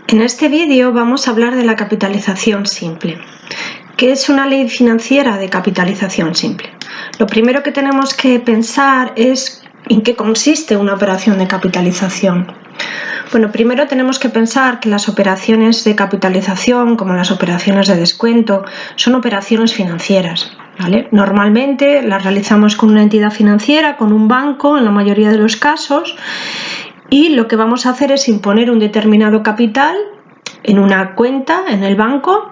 En este vídeo vamos a hablar de la capitalización simple. ¿Qué es una ley financiera de capitalización simple? Lo primero que tenemos que pensar es en qué consiste una operación de capitalización. Bueno, primero tenemos que pensar que las operaciones de capitalización, como las operaciones de descuento, son operaciones financieras, ¿vale? Normalmente las realizamos con una entidad financiera, con un banco en la mayoría de los casos, y lo que vamos a hacer es imponer un determinado capital en una cuenta en el banco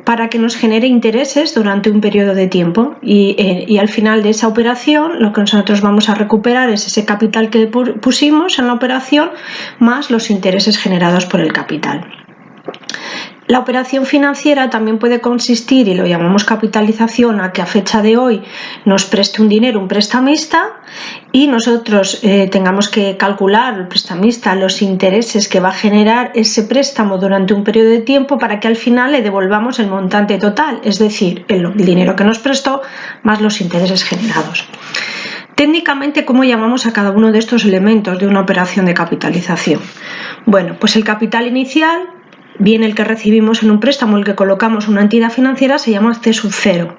para que nos genere intereses durante un periodo de tiempo y al final de esa operación lo que nosotros vamos a recuperar es ese capital que pusimos en la operación más los intereses generados por el capital. La operación financiera también puede consistir, y lo llamamos capitalización, a que a fecha de hoy nos preste un dinero un prestamista y nosotros tengamos que calcular, el prestamista, los intereses que va a generar ese préstamo durante un periodo de tiempo para que al final le devolvamos el montante total, es decir, el dinero que nos prestó más los intereses generados. Técnicamente, ¿cómo llamamos a cada uno de estos elementos de una operación de capitalización? Bueno, pues el capital inicial, bien el que recibimos en un préstamo, el que colocamos en una entidad financiera, se llama C sub 0.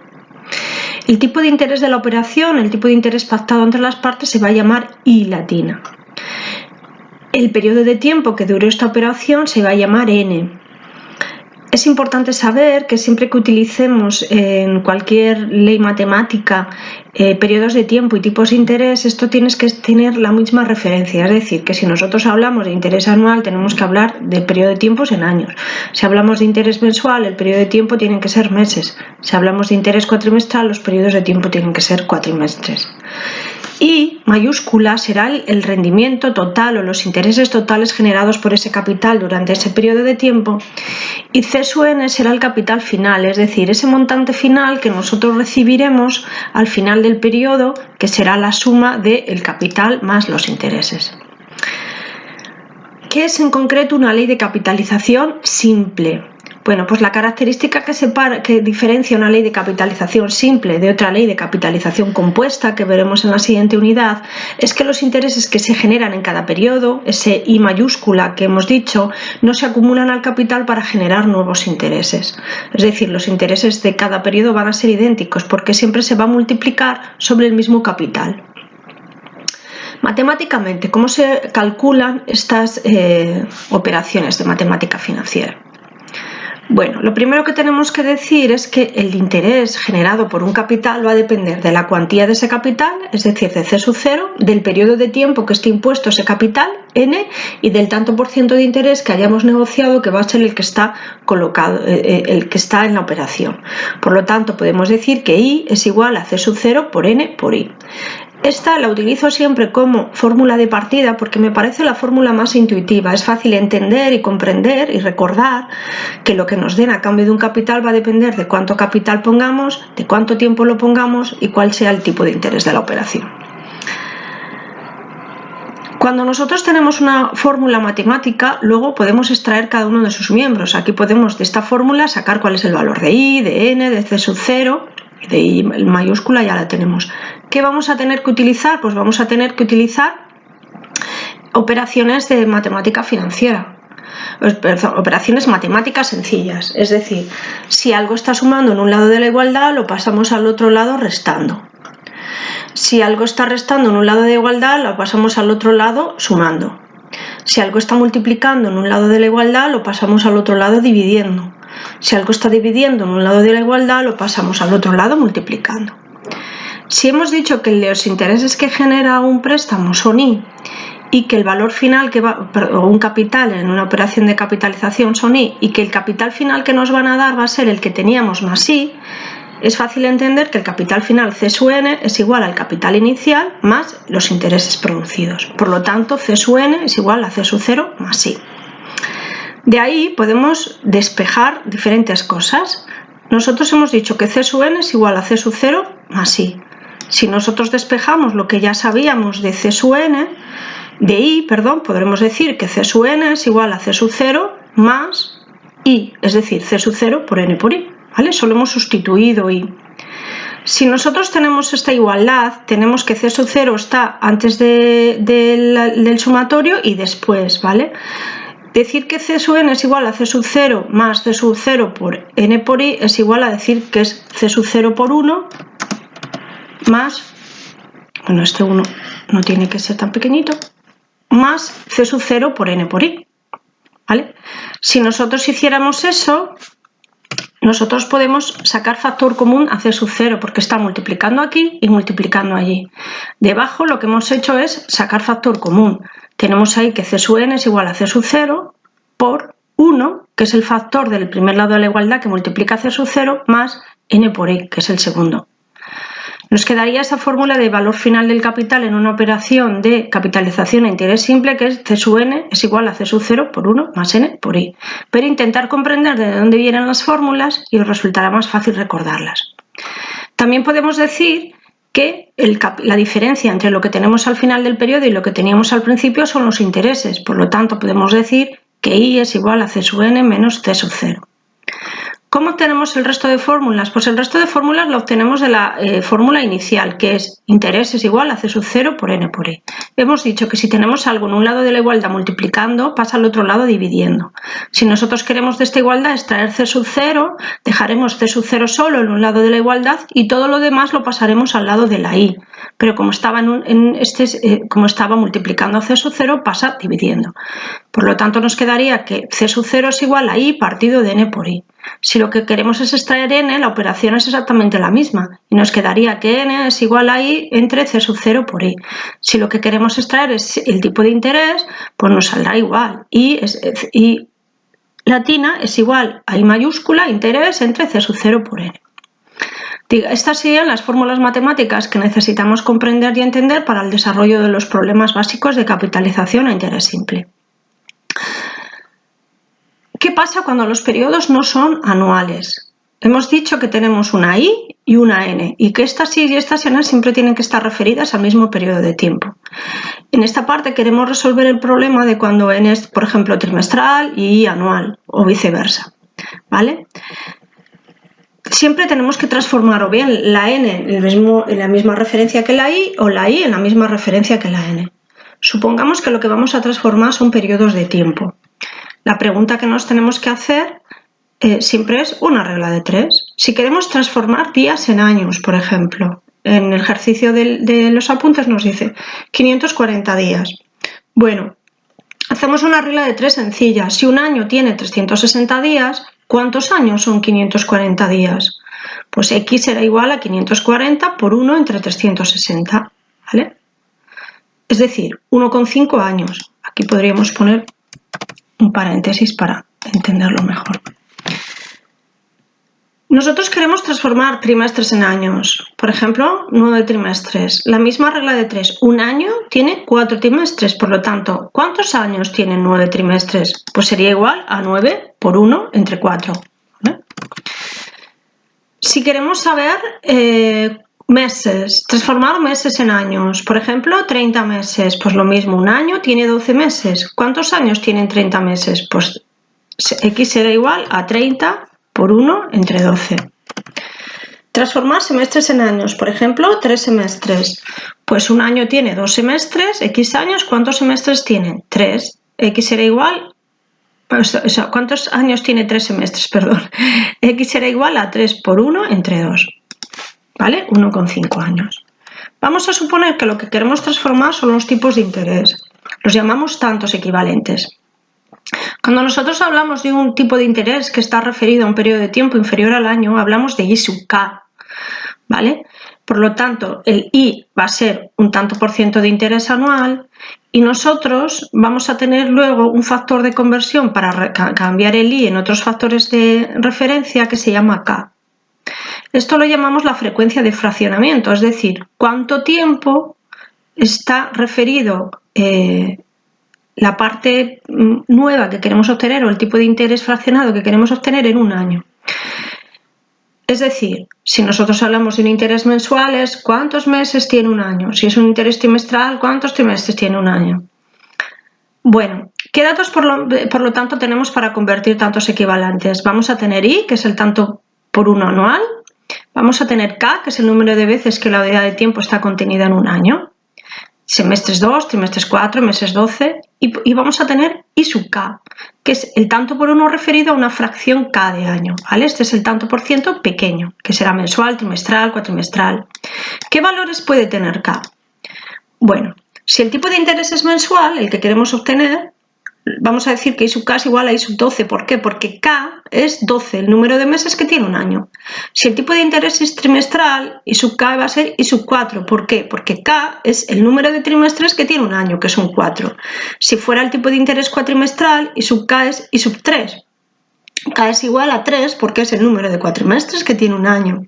El tipo de interés de la operación, el tipo de interés pactado entre las partes, se va a llamar I latina. El periodo de tiempo que duró esta operación se va a llamar N. Es importante saber que siempre que utilicemos en cualquier ley matemática periodos de tiempo y tipos de interés, esto tienes que tener la misma referencia, es decir, que si nosotros hablamos de interés anual tenemos que hablar de periodo de tiempos en años. Si hablamos de interés mensual, el periodo de tiempo tienen que ser meses. Si hablamos de interés cuatrimestral, los periodos de tiempo tienen que ser cuatrimestres. I mayúscula será el rendimiento total o los intereses totales generados por ese capital durante ese periodo de tiempo, y C sub n será el capital final, es decir, ese montante final que nosotros recibiremos al final del periodo, que será la suma del capital más los intereses. ¿Qué es en concreto una ley de capitalización simple? Bueno, pues la característica que diferencia una ley de capitalización simple de otra ley de capitalización compuesta, que veremos en la siguiente unidad, es que los intereses que se generan en cada periodo, ese I mayúscula que hemos dicho, no se acumulan al capital para generar nuevos intereses. Es decir, los intereses de cada periodo van a ser idénticos porque siempre se va a multiplicar sobre el mismo capital. Matemáticamente, ¿cómo se calculan estas operaciones de matemática financiera? Bueno, lo primero que tenemos que decir es que el interés generado por un capital va a depender de la cuantía de ese capital, es decir, de C sub 0, del periodo de tiempo que esté impuesto ese capital, N, y del tanto por ciento de interés que hayamos negociado, que va a ser el que está colocado, el que está en la operación. Por lo tanto, podemos decir que I es igual a C sub 0 por N por I. Esta la utilizo siempre como fórmula de partida porque me parece la fórmula más intuitiva. Es fácil entender y comprender y recordar que lo que nos den a cambio de un capital va a depender de cuánto capital pongamos, de cuánto tiempo lo pongamos y cuál sea el tipo de interés de la operación. Cuando nosotros tenemos una fórmula matemática, luego podemos extraer cada uno de sus miembros. Aquí podemos de esta fórmula sacar cuál es el valor de I, de N, de C sub 0, de I mayúscula ya la tenemos. ¿Qué vamos a tener que utilizar? Pues vamos a tener que utilizar operaciones de matemática financiera, operaciones matemáticas sencillas, es decir, si algo está sumando en un lado de la igualdad, lo pasamos al otro lado restando. Si algo está restando en un lado de igualdad, lo pasamos al otro lado sumando. Si algo está multiplicando en un lado de la igualdad, lo pasamos al otro lado dividiendo. Si algo está dividiendo en un lado de la igualdad, lo pasamos al otro lado multiplicando. Si hemos dicho que los intereses que genera un préstamo son I y que el valor final o un capital en una operación de capitalización son I y que el capital final que nos van a dar va a ser el que teníamos más I, es fácil entender que el capital final C sub n es igual al capital inicial más los intereses producidos. Por lo tanto, C sub n es igual a C sub 0 más I. De ahí podemos despejar diferentes cosas. Nosotros hemos dicho que C sub n es igual a C sub 0 más I. Si nosotros despejamos lo que ya sabíamos de C sub n, de I, podremos decir que C sub n es igual a C sub 0 más I, es decir, C sub 0 por N por I, ¿vale? Solo hemos sustituido I. Si nosotros tenemos esta igualdad, tenemos que C sub 0 está antes del sumatorio y después, ¿vale? Decir que C sub n es igual a C sub 0 más C sub 0 por n por i es igual a decir que es C sub 0 por 1 más, bueno, este 1 no tiene que ser tan pequeñito, más C sub 0 por n por i, ¿vale? Si nosotros hiciéramos eso, nosotros podemos sacar factor común a C sub 0 porque está multiplicando aquí y multiplicando allí. Debajo lo que hemos hecho es sacar factor común. Tenemos ahí que C sub n es igual a C sub 0 por 1, que es el factor del primer lado de la igualdad que multiplica C sub 0, más n por i, que es el segundo. Nos quedaría esa fórmula de valor final del capital en una operación de capitalización a interés simple, que es C sub n es igual a C sub 0 por 1 más n por i. Pero intentar comprender de dónde vienen las fórmulas y os resultará más fácil recordarlas. También podemos decir que la diferencia entre lo que tenemos al final del periodo y lo que teníamos al principio son los intereses. Por lo tanto, podemos decir que i es igual a C sub n menos C sub 0. ¿Cómo obtenemos el resto de fórmulas? Pues el resto de fórmulas lo obtenemos de la fórmula inicial, que es interés es igual a C sub 0 por n por i. Hemos dicho que si tenemos algo en un lado de la igualdad multiplicando, pasa al otro lado dividiendo. Si nosotros queremos de esta igualdad extraer C sub 0, dejaremos C sub 0 solo en un lado de la igualdad y todo lo demás lo pasaremos al lado de la i. Pero como estaba, como estaba multiplicando a C sub 0, pasa dividiendo. Por lo tanto, nos quedaría que C sub 0 es igual a i partido de n por i. Si lo que queremos es extraer n, la operación es exactamente la misma y nos quedaría que n es igual a i entre C sub 0 por i. Si lo que queremos extraer es el tipo de interés, pues nos saldrá igual. I latina es igual a i mayúscula interés entre C sub 0 por n. Estas serían las fórmulas matemáticas que necesitamos comprender y entender para el desarrollo de los problemas básicos de capitalización a interés simple. ¿Qué pasa cuando los periodos no son anuales? Hemos dicho que tenemos una i y una n y que estas i y estas n siempre tienen que estar referidas al mismo periodo de tiempo. En esta parte queremos resolver el problema de cuando n es, por ejemplo, trimestral y i anual o viceversa, ¿vale? Siempre tenemos que transformar o bien la n en la misma referencia que la i o la i en la misma referencia que la n. Supongamos que lo que vamos a transformar son periodos de tiempo. La pregunta que nos tenemos que hacer siempre es una regla de 3. Si queremos transformar días en años, por ejemplo, en el ejercicio de los apuntes nos dice 540 días. Bueno, hacemos una regla de 3 sencilla. Si un año tiene 360 días, ¿cuántos años son 540 días? Pues x será igual a 540 por 1 entre 360, ¿vale? Es decir, 1,5 años. Aquí podríamos poner un paréntesis para entenderlo mejor. Nosotros queremos transformar trimestres en años. Por ejemplo, 9 trimestres. La misma regla de 3. Un año tiene 4 trimestres, por lo tanto, ¿cuántos años tienen 9 trimestres? Pues sería igual a 9 por 1 entre 4. ¿Vale? Si queremos saber meses, transformar meses en años, por ejemplo, 30 meses, pues lo mismo, un año tiene 12 meses. ¿Cuántos años tienen 30 meses? Pues x será igual a 30 por 1 entre 12. Transformar semestres en años, por ejemplo, 3 semestres. Pues un año tiene 2 semestres, x años, ¿cuántos semestres tienen? 3. X será igual, ¿cuántos años tiene 3 semestres? Perdón. X será igual a 3 por 1 entre 2. ¿Vale? 1,5 años. Vamos a suponer que lo que queremos transformar son los tipos de interés. Los llamamos tantos equivalentes. Cuando nosotros hablamos de un tipo de interés que está referido a un periodo de tiempo inferior al año, hablamos de I sub K, ¿vale? Por lo tanto, el I va a ser un tanto por ciento de interés anual y nosotros vamos a tener luego un factor de conversión para cambiar el I en otros factores de referencia que se llama K. Esto lo llamamos la frecuencia de fraccionamiento, es decir, cuánto tiempo está referido la parte nueva que queremos obtener o el tipo de interés fraccionado que queremos obtener en un año. Es decir, si nosotros hablamos de un interés mensual es ¿cuántos meses tiene un año? Si es un interés trimestral, ¿cuántos trimestres tiene un año? Bueno, ¿qué datos por lo tanto tenemos para convertir tantos equivalentes? Vamos a tener I, que es el tanto por 1 anual. Vamos a tener K, que es el número de veces que la unidad de tiempo está contenida en un año. semestres 2, trimestres 4, meses 12 y vamos a tener I sub k, que es el tanto por uno referido a una fracción k de año, ¿vale? Este es el tanto por ciento pequeño, que será mensual, trimestral, cuatrimestral. ¿Qué valores puede tener k? Bueno, si el tipo de interés es mensual, el que queremos obtener, vamos a decir que I sub k es igual a I sub 12. ¿Por qué? Porque k es 12, el número de meses que tiene un año. Si el tipo de interés es trimestral, I sub k va a ser I sub 4. ¿Por qué? Porque k es el número de trimestres que tiene un año, que son 4. Si fuera el tipo de interés cuatrimestral, I sub k es I sub 3. K es igual a 3 porque es el número de cuatrimestres que tiene un año.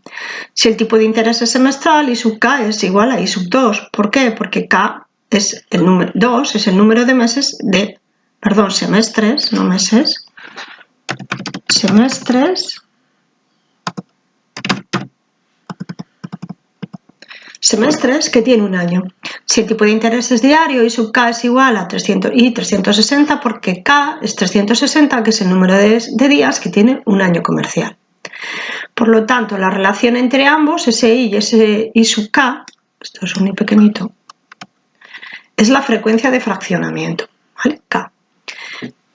Si el tipo de interés es semestral, I sub k es igual a I sub 2. ¿Por qué? Porque k es el número 2, es el número de meses de semestres, no meses, semestres que tiene un año. Si el tipo de interés es diario, I sub k es igual a 360 porque k es 360, que es el número de días que tiene un año comercial. Por lo tanto, la relación entre ambos, ese I y ese I sub k, esto es un I pequeñito, es la frecuencia de fraccionamiento, ¿vale? K.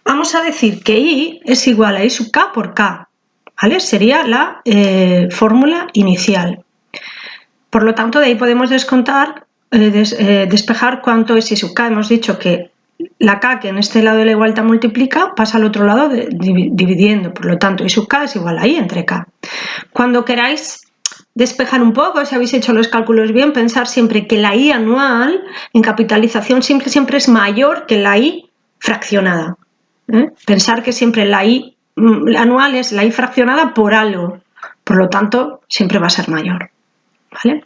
Vamos a decir que I es igual a I sub k por k, ¿vale? Sería la fórmula inicial. Por lo tanto, de ahí podemos descontar, despejar cuánto es I sub k. Hemos dicho que la k que en este lado de la igualdad multiplica pasa al otro lado dividiendo. Por lo tanto, I sub k es igual a I entre k. Cuando queráis despejar un poco, si habéis hecho los cálculos bien, pensar siempre que la I anual en capitalización simple siempre es mayor que la I fraccionada. Pensar que siempre la I anual es la I fraccionada por algo, por lo tanto siempre va a ser mayor, ¿vale?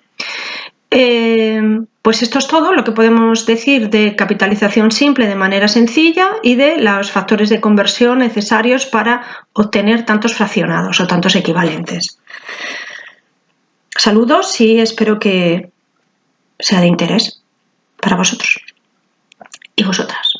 Pues esto es todo lo que podemos decir de capitalización simple de manera sencilla y de los factores de conversión necesarios para obtener tantos fraccionados o tantos equivalentes. Saludos y espero que sea de interés para vosotros y vosotras.